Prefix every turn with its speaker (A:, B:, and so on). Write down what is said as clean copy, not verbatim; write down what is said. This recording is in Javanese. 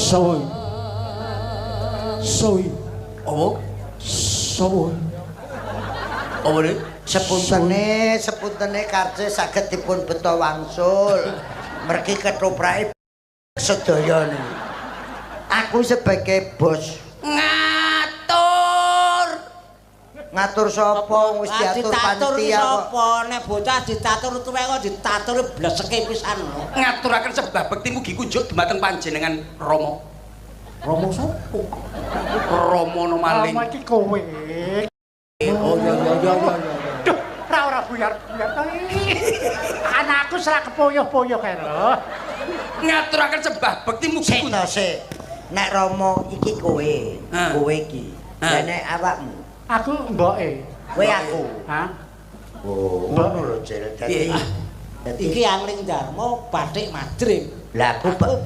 A: Soy. Soy.
B: Apa?
A: Soy.
B: Apa ne?
C: Sepuntene karce saged dipun beto wangsul. Mergi ketoprak sedaya niku. Aku sebagai bos ngatur sapa wis diatur panitia kok.
D: Sapa nek bocah ditatur tuwe kok ditatur bleseke pisan.
B: Ngaturaken sebab bekti mugi kunjuk dumateng panjenengan Rama.
A: Romo sapa?
B: Rama no maling.
A: Rama iki kowe.
B: Oh ya.
A: Duh, ora buyar to. Anakku serak kepoyoh-poyoh kae lho.
B: Ngaturaken sebab bekti mugi kunjuk.
C: Sik. Nek Rama iki kowe, kowe iki. Lah nek awakmu,
A: Aku mboke.
C: kowe aku.
A: Hah?
C: Oh, ngono lho, Cil. Dadi
D: Iki Angling Darmo Bathik Madrim.
C: Lah aku
D: Aku pegawe